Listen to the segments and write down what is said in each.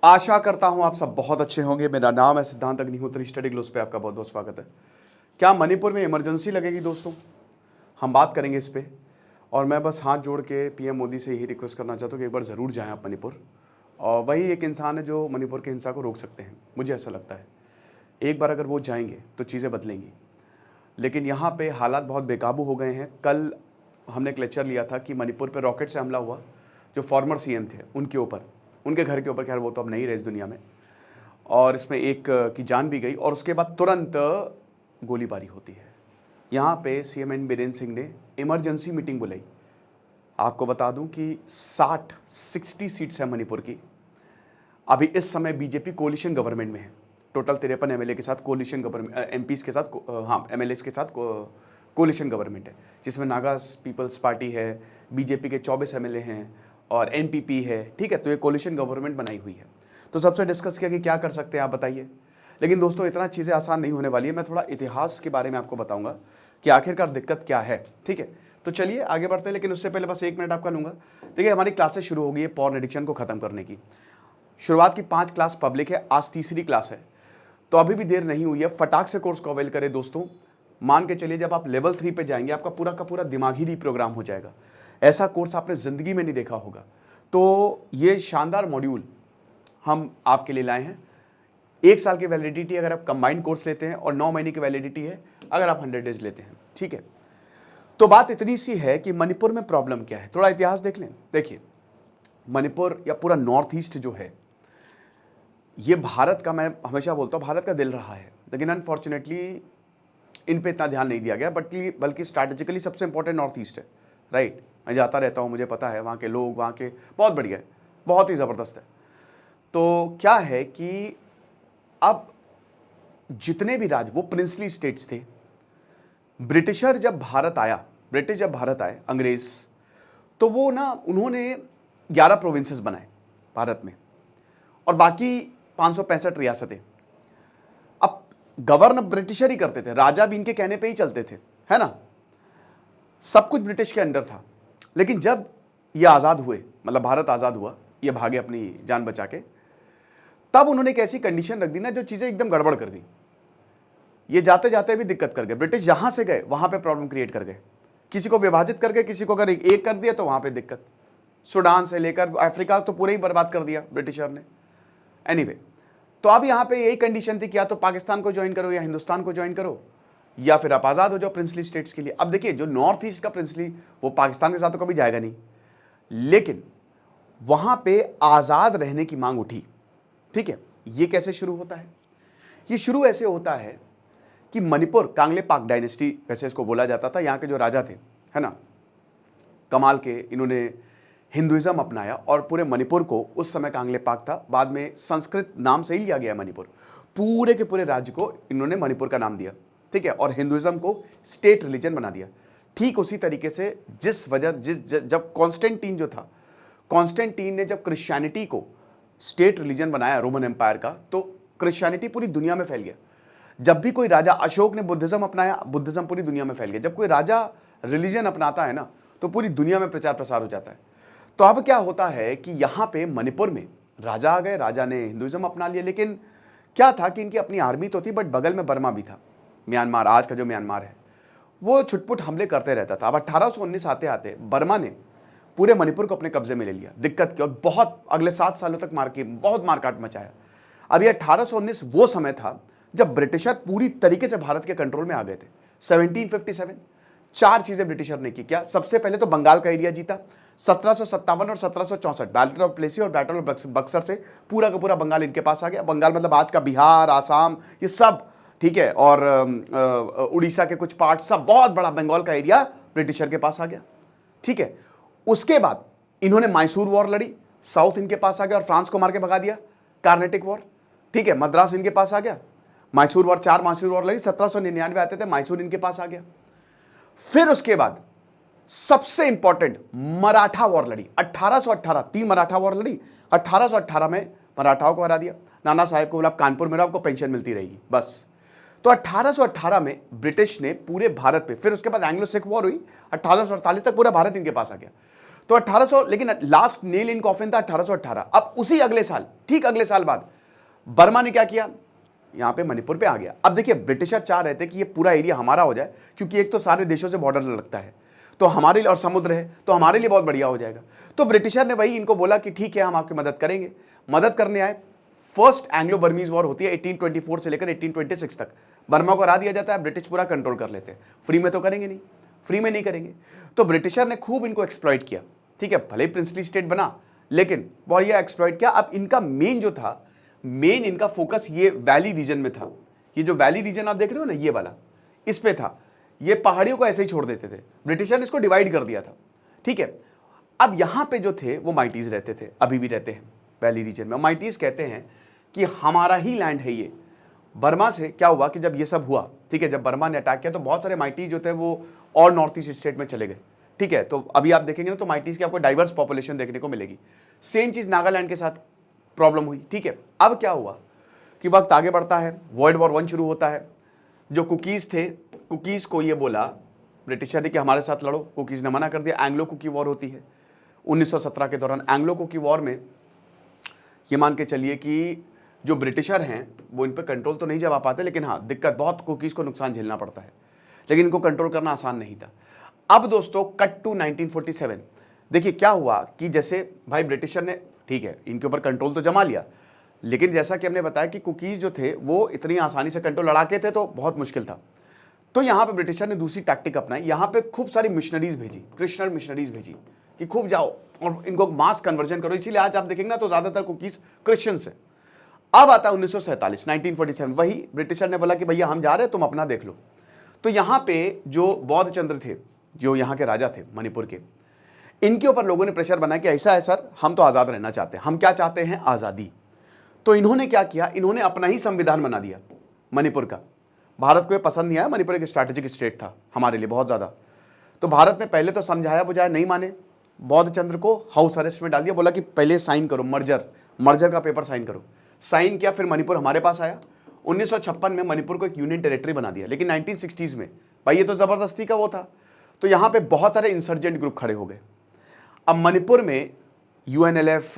आशा करता हूं आप सब बहुत अच्छे होंगे। मेरा नाम है सिद्धांत अग्निहोत्री, स्टडी ग्लोस पे आपका बहुत बहुत स्वागत है। क्या मणिपुर में इमरजेंसी लगेगी दोस्तों? हम बात करेंगे इस पे। और मैं बस हाथ जोड़ के पीएम मोदी से यही रिक्वेस्ट करना चाहता हूँ कि एक बार ज़रूर जाएं आप मणिपुर। और वही एक इंसान है जो मणिपुर की हिंसा को रोक सकते हैं, मुझे ऐसा लगता है। एक बार अगर वो जाएंगे तो चीज़ें बदलेंगी। लेकिन यहाँ पे हालात बहुत बेकाबू हो गए हैं। कल हमने एक लेक्चर लिया था कि मणिपुर पे रॉकेट से हमला हुआ, जो फॉर्मर सीएम थे उनके ऊपर, उनके घर के ऊपर। खैर वो तो अब नहीं रहे इस दुनिया में, और इसमें एक की जान भी गई और उसके बाद तुरंत गोलीबारी होती है। यहाँ पे सीएम एन बीरेन सिंह ने इमरजेंसी मीटिंग बुलाई। आपको बता दूं कि 60 सीट्स है मणिपुर की। अभी इस समय बीजेपी कोलिशन गवर्नमेंट में है। टोटल 53 एमएलए के साथ कोलिशन गवर्नमेंट, एमपीज के साथ, हाँ एमएलएस के साथ कोलिशन गवर्नमेंट है, जिसमें नागा पीपल्स पार्टी है, बीजेपी के 24 एमएलए हैं और एनपीपी है। ठीक है, तो ये कोलिशन गवर्नमेंट बनाई हुई है। तो सबसे डिस्कस किया कि क्या कर सकते हैं आप बताइए। लेकिन दोस्तों इतना चीज़ें आसान नहीं होने वाली है। मैं थोड़ा इतिहास के बारे में आपको बताऊंगा कि आखिरकार दिक्कत क्या है। ठीक है, तो चलिए आगे बढ़ते हैं। लेकिन उससे पहले बस 1 मिनट आपका लूंगा। देखिए हमारी क्लासेस शुरू हो गई है पॉर्न एडिक्शन को खत्म करने की। शुरुआत की 5 क्लास पब्लिक है, आज तीसरी क्लास है, तो अभी भी देर नहीं हुई है। फटाक से कोर्स को अवेल करें दोस्तों। मान के चलिए जब आप लेवल 3 पे जाएंगे आपका पूरा का पूरा दिमागी रीप्रोग्राम हो जाएगा। ऐसा कोर्स आपने ज़िंदगी में नहीं देखा होगा। तो ये शानदार मॉड्यूल हम आपके लिए लाए हैं। 1 साल की वैलिडिटी अगर आप कंबाइंड कोर्स लेते हैं, और 9 महीने की वैलिडिटी है अगर आप 100 डेज लेते हैं। ठीक है, तो बात इतनी सी है कि मणिपुर में प्रॉब्लम क्या है, थोड़ा इतिहास देख लें। देखिए मणिपुर या पूरा नॉर्थ ईस्ट जो है, ये भारत का, मैं हमेशा बोलता हूँ भारत का दिल रहा है। लेकिन अनफॉर्चुनेटली इन पे इतना ध्यान नहीं दिया गया, बल्कि स्ट्रैटेजिकली सबसे इंपॉर्टेंट नॉर्थ ईस्ट है। राइट, मैं जाता रहता हूँ, मुझे पता है वहाँ के लोग, वहाँ के बहुत बढ़िया है, बहुत ही ज़बरदस्त है। तो क्या है कि अब जितने भी राज्य, वो प्रिंसली स्टेट्स थे। ब्रिटिश जब भारत आए अंग्रेज, तो वो ना उन्होंने 11 प्रोविंसेस बनाए भारत में, और बाकी 565 रियासतें। अब गवर्न ब्रिटिशर ही करते थे, राजा भी इनके कहने पे ही चलते थे, है ना। सब कुछ ब्रिटिश के अंडर था। लेकिन जब ये आज़ाद हुए, मतलब भारत आज़ाद हुआ, ये भागे अपनी जान बचा के, तब उन्होंने एक ऐसी कंडीशन रख दी ना जो चीज़ें एकदम गड़बड़ कर गई। ये जाते जाते भी दिक्कत कर गए। ब्रिटिश जहाँ से गए वहाँ पे प्रॉब्लम क्रिएट कर गए। किसी को विभाजित कर गए, किसी को अगर एक कर दिया तो वहाँ पे दिक्कत। सूडान से लेकर अफ्रीका तो पूरा ही बर्बाद कर दिया ब्रिटिशर ने। एनीवे, तो अब यहाँ पे यही कंडीशन थी कि या तो पाकिस्तान को ज्वाइन करो या हिंदुस्तान को ज्वाइन करो, या फिर आप आज़ाद हो जाओ प्रिंसली स्टेट्स के लिए। अब देखिए जो नॉर्थ ईस्ट का प्रिंसली, वो पाकिस्तान के साथ तो कभी जाएगा नहीं, लेकिन वहाँ पे आज़ाद रहने की मांग उठी। ठीक है, ये कैसे शुरू होता है? ये शुरू ऐसे होता है कि मणिपुर, कांगलेपाक डायनेस्टी वैसे इसको बोला जाता था, यहाँ के जो राजा थे, है ना, कमाल के, इन्होंने हिंदुइज्म अपनाया और पूरे मणिपुर को, उस समय कांगलेपाक था, बाद में संस्कृत नाम से ही लिया गया मणिपुर। पूरे के पूरे राज्य को इन्होंने मणिपुर का नाम दिया। ठीक है, और हिंदुइज्म को स्टेट रिलीजन बना दिया। ठीक उसी तरीके से जब कॉन्स्टेंटीन जो था, कॉन्स्टेंटीन ने जब क्रिश्चियनिटी को स्टेट रिलीजन बनाया रोमन एम्पायर का, तो क्रिश्चियनिटी पूरी दुनिया में फैल गया। जब भी कोई राजा, अशोक ने बुद्धिज्म अपनाया, बुद्धिज्म पूरी दुनिया में फैल गया। जब कोई राजा रिलीजन अपनाता है ना, तो पूरी दुनिया में प्रचार प्रसार हो जाता है। तो अब क्या होता है कि यहाँ पे मणिपुर में राजा आ गए, राजा ने हिंदुइज्म अपना लिया। लेकिन क्या था कि इनकी अपनी आर्मी तो थी, बट बगल में बर्मा भी था, म्यांमार, आज का जो म्यांमार है, वो छुटपुट हमले करते रहता था। अब 1819 आते आते बर्मा ने पूरे मणिपुर को अपने कब्जे में ले लिया, दिक्कत की, और बहुत अगले 7 सालों तक बहुत मारकाट मचाया। अब ये 1819 वो समय था जब ब्रिटिशर पूरी तरीके से भारत के कंट्रोल में आ गए थे। 1757 4 चीजें ब्रिटिशर ने की। क्या? सबसे पहले तो बंगाल का एरिया जीता। 1757 और 1764 बैटल ऑफ प्लेसी और बैटल ऑफ बक्सर से पूरा का पूरा बंगाल इनके पास आ गया। बंगाल मतलब आज का बिहार, आसाम, ये सब, ठीक है, और उड़ीसा के कुछ पार्ट, सब बहुत बड़ा बंगाल का एरिया ब्रिटिशर के पास आ गया। ठीक है, उसके बाद इन्होंने मैसूर वॉर लड़ी, साउथ इनके पास आ गया और फ्रांस को मार के भगा दिया, कार्नेटिक वॉर। ठीक है, मद्रास इनके पास आ गया। मैसूर वॉर, 4 मैसूर वॉर लगी, 1799 आते थे, मैसूर इनके पास आ गया। फिर उसके बाद सबसे इंपॉर्टेंट मराठा वॉर लड़ी, 1818, 3 मराठा वॉर लड़ी। 1818 में मराठाओं को हरा दिया। नाना साहेब को बोला कानपुर में रहो, आपको पेंशन मिलती रहेगी, बस। तो 1818 में ब्रिटिश ने पूरे भारत पे, फिर उसके बाद एंग्लो सिख वॉर हुई, 1848 तक पूरा भारत इनके पास आ गया। तो 1800, लेकिन लास्ट नेल इन कॉफिन था 1818। अब उसी अगले साल, ठीक अगले साल बाद बर्मा ने क्या किया, यहां पे मणिपुर पे आ गया। अब देखिए ब्रिटिशर चाह रहे थे कि ये पूरा एरिया हमारा हो जाए, क्योंकि एक तो सारे देशों से बॉर्डर लगता है, तो हमारे लिए, और समुद्र है तो हमारे लिए बहुत बढ़िया हो जाएगा। तो ब्रिटिशर ने भाई इनको बोला कि ठीक है हम आपकी मदद करेंगे। मदद करने आए। फर्स्ट एंग्लो बर्मीज वॉर होती है 1824 से लेकर 1826 तक। बर्मा को हरा दिया जाता है, ब्रिटिश पूरा कंट्रोल कर लेते हैं। फ्री में तो करेंगे नहीं, फ्री में नहीं करेंगे। तो ब्रिटिशर ने खूब इनको एक्सप्लॉइट किया, ठीक है, भले प्रिंसली स्टेट बना लेकिन बढ़िया एक्सप्लॉइट किया। अब इनका मेन जो था, मेन इनका फोकस ये वैली रीजन में था। ये जो वैली रीजन आप देख रहे हो ना, ये वाला, इस पे था। ये पहाड़ियों को ऐसे ही छोड़ देते थे, ब्रिटिशर ने इसको डिवाइड कर दिया था, ठीक है। अब यहां पे जो थे वो माइटीज रहते थे, अभी भी रहते हैं वैली रीजन में। माइटीज कहते हैं कि हमारा ही लैंड है ये। बर्मा से क्या हुआ कि जब ये सब हुआ, ठीक है, जब बर्मा ने अटैक किया तो बहुत सारे माइटीज जो थे वो और नॉर्थ ईस्ट स्टेट में चले गए, ठीक है। तो अभी आप देखेंगे ना तो माइटीज की आपको डाइवर्स पॉपुलेशन देखने को मिलेगी। सेम चीज नागालैंड के साथ प्रॉब्लम हुई, ठीक है। अब क्या हुआ कि वक्त आगे बढ़ता है, वर्ल्ड वॉर 1 शुरू होता है। जो कुकीज थे, कुकीज को ये बोला ब्रिटिशर ने कि हमारे साथ लड़ो, कुकीज ने मना कर दिया। एंग्लो कुकी वॉर होती है 1917 के दौरान। एंग्लो कुकी वॉर में ये मान के चलिए कि जो ब्रिटिशर हैं वो इन पर कंट्रोल तो नहीं जमा पाते, लेकिन हाँ दिक्कत, बहुत कुकीज को नुकसान झेलना पड़ता है, लेकिन इनको कंट्रोल करना आसान नहीं था। अब दोस्तों कट टू 1947। देखिए क्या हुआ कि जैसे भाई ब्रिटिशर ने, ठीक है, इनके ऊपर कंट्रोल तो जमा लिया, लेकिन जैसा कि हमने बताया कि कुकीज जो थे वो इतनी आसानी से कंट्रोल लड़ाके थे तो बहुत मुश्किल था। तो यहाँ पे ब्रिटिशर ने दूसरी टैक्टिक अपनाई। यहाँ पे खूब सारी मिशनरीज भेजी, क्रिश्चियन मिशनरीज भेजी कि खूब जाओ और इनको मास कन्वर्जन करो। इसीलिए आज आप देखेंगे ना तो ज्यादातर कुकीज क्रिश्चियंस है। अब आता है 1947, 1947। वही ब्रिटिशर ने बोला कि भैया हम जा रहे हैं, तुम अपना देख लो। तो यहाँ पे जो बौद्ध चंद्र थे, जो यहाँ के राजा थे मणिपुर के, इनके ऊपर लोगों ने प्रेशर बनाया कि ऐसा है सर, हम तो आज़ाद रहना चाहते हैं। हम क्या चाहते हैं? आज़ादी। तो इन्होंने क्या किया, इन्होंने अपना ही संविधान बना दिया मणिपुर का। भारत को ये पसंद नहीं आया, मणिपुर एक स्ट्रैटेजिक स्टेट था हमारे लिए बहुत ज़्यादा। तो भारत ने पहले तो समझाया बुझाया, नहीं माने, बौद्ध चंद्र को हाउस अरेस्ट में डाल दिया। बोला कि पहले साइन करो, मर्जर का पेपर साइन करो। साइन किया, फिर मणिपुर हमारे पास आया। 1956 में मणिपुर को एक यूनियन टेरिटरी बना दिया। लेकिन 1960s में भाई ये तो ज़बरदस्ती का वो था। तो यहाँ पे बहुत सारे इंसर्जेंट ग्रुप खड़े हो गए। अब मणिपुर में UNLF,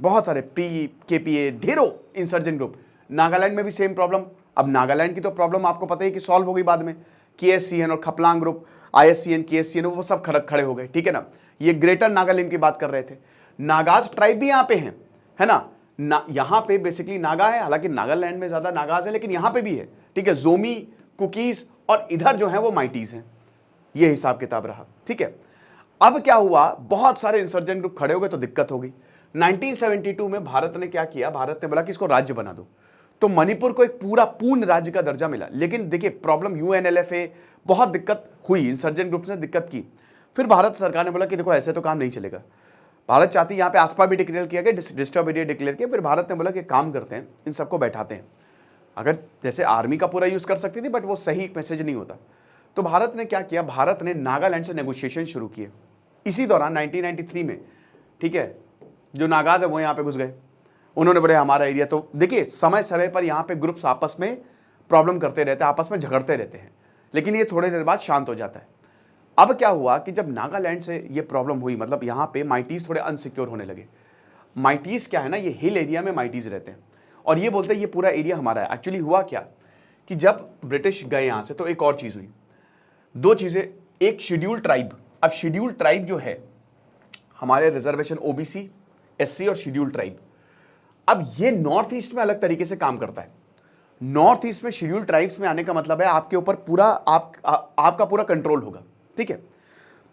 बहुत सारे PKPA, ढेरों इंसर्जेंट ग्रुप। नागालैंड में भी सेम प्रॉब्लम। अब नागालैंड की तो प्रॉब्लम आपको पता है कि सॉल्व हो गई बाद में। KSCN और खपलांग ग्रुप, ISCN, KSCN, वो सब खड़े हो गए, ठीक है ना। ये ग्रेटर नागालैंड की बात कर रहे थे। नागाज ट्राइब भी यहाँ पे हैं, है ना, यहाँ पे बेसिकली नागा है। हालांकि नागालैंड में ज्यादा नागाज है, लेकिन यहाँ पे भी है, ठीक है। जोमी, कुकीज और इधर जो है वो माइटीज हैं। ये हिसाब किताब रहा, ठीक है। अब क्या हुआ, बहुत सारे इंसर्जेंट ग्रुप खड़े हो गए तो दिक्कत हो गई। 1972 में भारत ने क्या किया, भारत ने बोला कि इसको राज्य बना दो। तो मणिपुर को एक पूरा पूर्ण राज्य का दर्जा मिला। लेकिन देखिए प्रॉब्लम UNLFA, बहुत दिक्कत हुई, इंसर्जेंट ग्रुप ने दिक्कत की। फिर भारत सरकार ने बोला कि देखो ऐसे तो काम नहीं चलेगा। भारत चाहती, यहाँ पे आसपा भी डिक्लेयर किया गया, डिस्टर्ब एरिया डिक्लेयर किया। फिर भारत ने बोला कि काम करते हैं, इन सबको बैठाते हैं। अगर जैसे आर्मी का पूरा यूज़ कर सकती थी, बट वो सही मैसेज नहीं होता। तो भारत ने क्या किया, भारत ने नागालैंड से नेगोशिएशन शुरू किए। इसी दौरान 1993 में, ठीक है, जो नागाज है वो यहाँ पे घुस गए। उन्होंने बोले हमारा एरिया। तो देखिए समय समय पर यहाँ पे ग्रुप्स आपस में प्रॉब्लम करते रहते हैं, आपस में झगड़ते रहते हैं, लेकिन ये थोड़ी देर बाद शांत हो जाता है। अब क्या हुआ कि जब नागालैंड से ये प्रॉब्लम हुई, मतलब यहाँ पे माइटीज थोड़े अनसिक्योर होने लगे। माइटीज क्या है ना, ये हिल एरिया में माइटीज रहते हैं और ये बोलते हैं ये पूरा एरिया हमारा है। एक्चुअली हुआ क्या कि जब ब्रिटिश गए यहाँ से तो एक और चीज़ हुई, दो चीज़ें। एक शेड्यूल ट्राइब। अब शेड्यूल ट्राइब जो है हमारे रिजर्वेशन OBC, SC और शेड्यूल ट्राइब, अब ये नॉर्थ ईस्ट में अलग तरीके से काम करता है। नॉर्थ ईस्ट में शेड्यूल ट्राइब्स में आने का मतलब है आपके ऊपर पूरा आपका पूरा कंट्रोल होगा, ठीक है।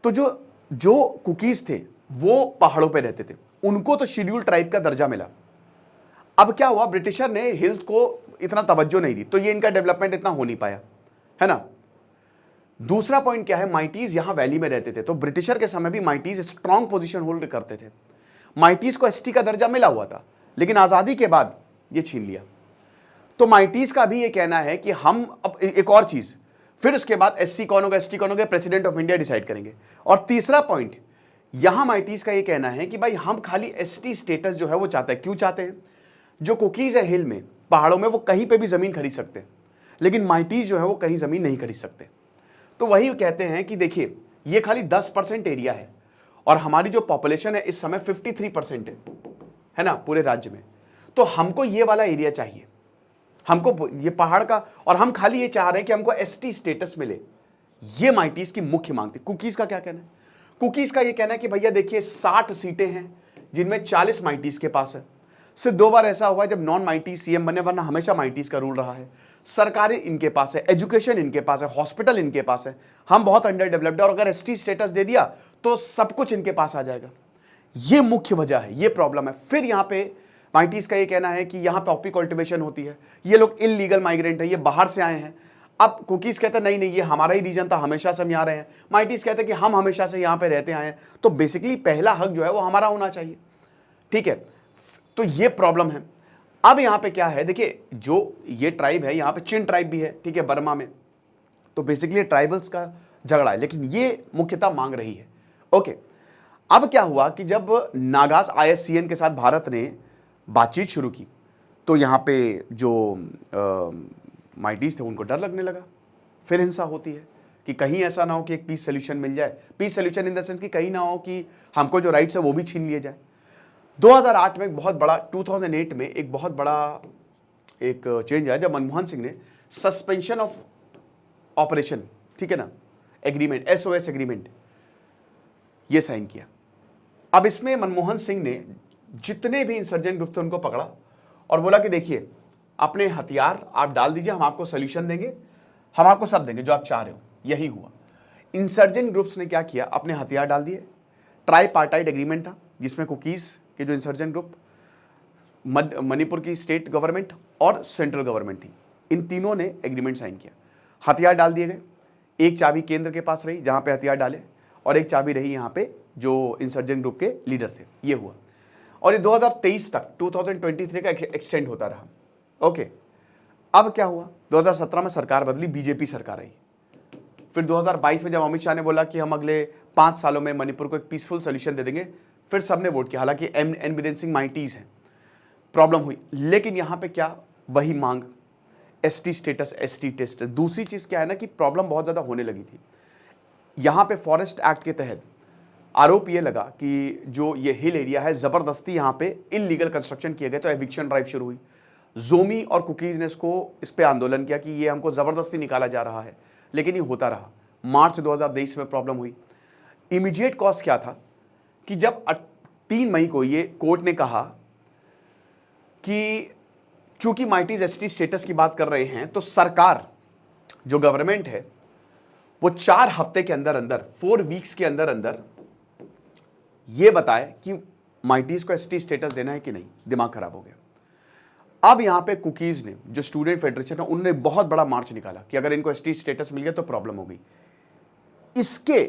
तो जो कुकीज थे वो पहाड़ों पे रहते थे, उनको तो शेड्यूल ट्राइब का दर्जा मिला। अब क्या हुआ, ब्रिटिशर ने हिल्स को इतना तवज्जो नहीं दी, तो ये इनका डेवलपमेंट इतना हो नहीं पाया, है ना। दूसरा पॉइंट क्या है, माइटीज यहां वैली में रहते थे, तो ब्रिटिशर के समय भी माइटीज स्ट्रॉन्ग पोजीशन होल्ड करते थे। माइटीज को ST का दर्जा मिला हुआ था, लेकिन आजादी के बाद ये छीन लिया। तो माइटीज का भी ये कहना है कि हम अब एक और चीज, फिर उसके बाद SC कौन होगा, ST कौन होगा, प्रेसिडेंट ऑफ इंडिया डिसाइड करेंगे। और तीसरा पॉइंट, यहां माइटीज का ये कहना है कि भाई हम खाली ST स्टेटस जो है वो चाहते हैं। क्यों चाहते हैं? जो कुकीज है हिल में, पहाड़ों में, वो कहीं पे भी जमीन खरीद सकते हैं, लेकिन माइटीज जो है वो कहीं जमीन नहीं खरीद सकते। तो वही कहते हैं कि देखिए ये खाली 10% एरिया है और हमारी जो पॉपुलेशन है इस समय 53% है ना पूरे राज्य में। तो हमको ये वाला एरिया चाहिए, हमको ये पहाड़ का, और हम खाली ये चाह रहे हैं कि हमको एसटी स्टेटस मिले। ये माइटीज की मुख्य मांग थी। कुकीज का क्या कहना है? कुकीज का ये कहना है कि भैया देखिए 60 सीटें हैं जिनमें 40 माइटीज के पास है। सिर्फ 2 बार ऐसा हुआ है जब नॉन माइटीज सीएम बने, वरना हमेशा माइटीज का रूल रहा है। सरकारें इनके पास है, एजुकेशन इनके पास है, हॉस्पिटल इनके पास है। हम बहुत अंडर डेवलप्ड है और अगर एसटी स्टेटस दे दिया तो सब कुछ इनके पास आ जाएगा। ये मुख्य वजह है, ये प्रॉब्लम है। फिर यहाँ पे माइटीज का ये कहना है कि यहाँ पे ऑपी कल्टिवेशन होती है, ये लोग इलीगल माइग्रेंट है, ये बाहर से आए हैं। अब कुकीज कहते हैं नहीं नहीं ये हमारा ही रीजन था, हमेशा से हम यहाँ रहे हैं। माइटीज कहते हैं कि हम हमेशा से यहाँ पे रहते आए हैं, तो बेसिकली पहला हक जो है वो हमारा होना चाहिए। ठीक है, तो ये प्रॉब्लम है। अब यहाँ पे क्या है, देखिए जो ये ट्राइब है, यहाँ पे चिन ट्राइब भी है, ठीक है, बर्मा में। तो बेसिकली ट्राइबल्स का झगड़ा है, लेकिन ये मुख्यतः मांग रही है। ओके, अब क्या हुआ कि जब नागास आईएससीएन के साथ भारत ने बातचीत शुरू की तो यहाँ पे जो माइटीज थे उनको डर लगने लगा। फिर हिंसा होती है कि कहीं ऐसा ना हो कि एक पीस सोल्यूशन मिल जाए। Peace solution in the sense कि कहीं ना हो कि हमको जो राइट्स है वो भी छीन लिए जाए। 2008 में एक बहुत बड़ा 2008 में एक बहुत बड़ा एक चेंज आया जब मनमोहन सिंह ने सस्पेंशन ऑफ ऑपरेशन, ठीक है ना, एग्रीमेंट, एसओएस एग्रीमेंट, ये साइन किया। अब इसमें मनमोहन सिंह ने जितने भी इंसर्जेंट ग्रुप थे उनको पकड़ा और बोला कि देखिए अपने हथियार आप डाल दीजिए, हम आपको सोल्यूशन देंगे, हम आपको सब देंगे जो आप चाह रहे हो। यही हुआ। इंसर्जेंट ग्रुप्स ने क्या किया, अपने हथियार डाल दिए। ट्राईपार्टाइट एग्रीमेंट था जिसमें कुकीज के जो इंसर्जेंट ग्रुप, मणिपुर की स्टेट गवर्नमेंट और सेंट्रल गवर्नमेंट थी, इन तीनों ने एग्रीमेंट साइन किया। हथियार डाल दिए गए। एक चाबी केंद्र के पास रही जहां पे हथियार डाले और एक चाबी रही यहाँ पे जो इंसर्जेंट ग्रुप के लीडर थे। ये हुआ और ये 2023 तक 2023 का एक्सटेंड होता रहा। ओके, अब क्या हुआ, 2017 में सरकार बदली, बीजेपी सरकार आई। फिर 2022 में जब अमित शाह ने बोला कि हम अगले 5 सालों में मणिपुर को एक पीसफुल सोल्यूशन दे देंगे, फिर सबने वोट किया। हालांकि एनबिरेंसिंग माइटीज है, प्रॉब्लम हुई, लेकिन यहां पे क्या, वही मांग, एसटी स्टेटस, एसटी टेस्ट। दूसरी चीज क्या है ना कि प्रॉब्लम बहुत ज्यादा होने लगी थी। यहां पे फॉरेस्ट एक्ट के तहत आरोप ये लगा कि जो ये हिल एरिया है, जबरदस्ती यहां पे इलीगल कंस्ट्रक्शन किए गए, तो एविक्शन ड्राइव शुरू हुई। जोमी और कुकीज ने इस पे आंदोलन किया कि ये हमको जबरदस्ती निकाला जा रहा है, लेकिन ये होता रहा। मार्च 2023 में प्रॉब्लम हुई। इमीडिएट कॉज क्या था कि जब 3 मई को ये कोर्ट ने कहा कि क्योंकि माइटीज एसटी स्टेटस की बात कर रहे हैं, तो सरकार जो गवर्नमेंट है वो 4 हफ्ते के अंदर अंदर, 4 वीक्स के अंदर अंदर ये बताए कि माइटीज को एसटी स्टेटस देना है कि नहीं। दिमाग खराब हो गया। अब यहां पे कुकीज ने, जो स्टूडेंट फेडरेशन है, उन्होंने बहुत बड़ा मार्च निकाला कि अगर इनको एसटी स्टेटस मिल गया तो प्रॉब्लम हो गई। इसके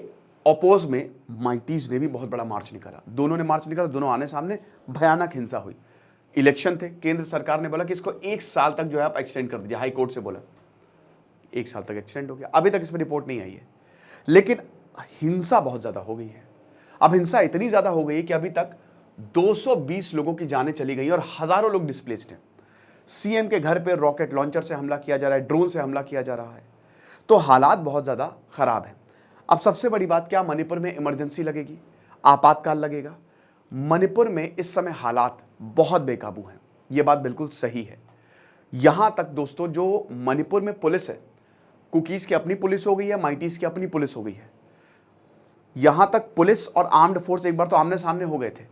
अपोज में माइटीज ने भी बहुत बड़ा मार्च निकाला। दोनों ने मार्च निकाला, दोनों आने सामने, भयानक हिंसा हुई। इलेक्शन थे, केंद्र सरकार ने बोला कि इसको 1 साल तक जो है आप एक्सटेंड कर दीजिए। हाई कोर्ट से बोला 1 साल तक एक्सटेंड हो गया। अभी तक इसमें रिपोर्ट नहीं आई है, लेकिन हिंसा बहुत ज्यादा हो गई है। अब हिंसा इतनी ज्यादा हो गई है कि अभी तक 220 लोगों की जानें चली गई और हजारों लोग डिस्प्लेस्ड हैं। सीएम के घर पे रॉकेट लॉन्चर से हमला किया जा रहा है, ड्रोन से हमला किया जा रहा है। तो हालात बहुत ज्यादा खराब है। अब सबसे बड़ी बात, क्या मणिपुर में इमरजेंसी लगेगी, आपातकाल लगेगा? मणिपुर में इस समय हालात बहुत बेकाबू हैं, यह बात बिल्कुल सही है। यहां तक दोस्तों, जो मणिपुर में पुलिस है, कुकीज की अपनी पुलिस हो गई है, माइटीज की अपनी पुलिस हो गई है। यहां तक पुलिस और आर्म्ड फोर्स एक बार तो आमने सामने हो गए थे।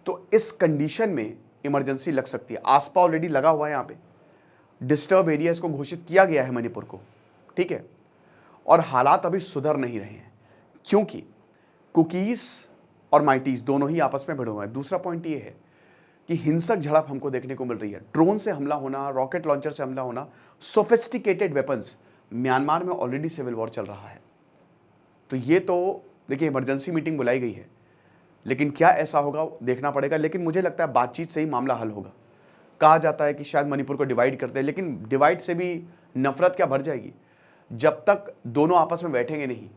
तो इस कंडीशन में इमरजेंसी लग सकती है। आसपा ऑलरेडी लगा हुआ है, यहां पे डिस्टर्ब एरिया इसको घोषित किया गया है मणिपुर को, ठीक है। और हालात अभी सुधर नहीं रहे हैं क्योंकि कुकीज और माइटीज दोनों ही आपस में भिड़े हुए हैं। दूसरा पॉइंट ये है कि हिंसक झड़प हमको देखने को मिल रही है। ड्रोन से हमला होना, रॉकेट लॉन्चर से हमला होना, सोफिस्टिकेटेड वेपन्स। म्यांमार में ऑलरेडी सिविल वॉर चल रहा है। तो ये तो देखिए, इमरजेंसी मीटिंग बुलाई गई है, लेकिन क्या ऐसा होगा देखना पड़ेगा। लेकिन मुझे लगता है बातचीत से ही मामला हल होगा। कहा जाता है कि शायद मणिपुर को डिवाइड करते हैं, लेकिन डिवाइड से भी नफरत क्या बढ़ जाएगी जब तक दोनों आपस में बैठेंगे नहीं।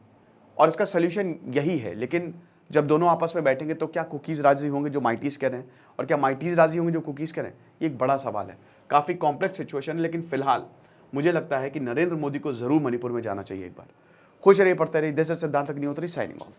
और इसका सोल्यूशन यही है, लेकिन जब दोनों आपस में बैठेंगे तो क्या कुकीज राजी होंगे जो माइटीज कह रहे हैं, और क्या माइटीज राजी होंगे जो कुकीज कह रहे हैं? ये एक बड़ा सवाल है, काफ़ी कॉम्प्लेक्स सिचुएशन है। लेकिन फिलहाल मुझे लगता है कि नरेंद्र मोदी को ज़रूर मणिपुर में जाना चाहिए एक बार, खुश रहिए, पढ़ते रहिए। दिस इज सिद्धांत अग्निहोत्री साइनिंग ऑफ।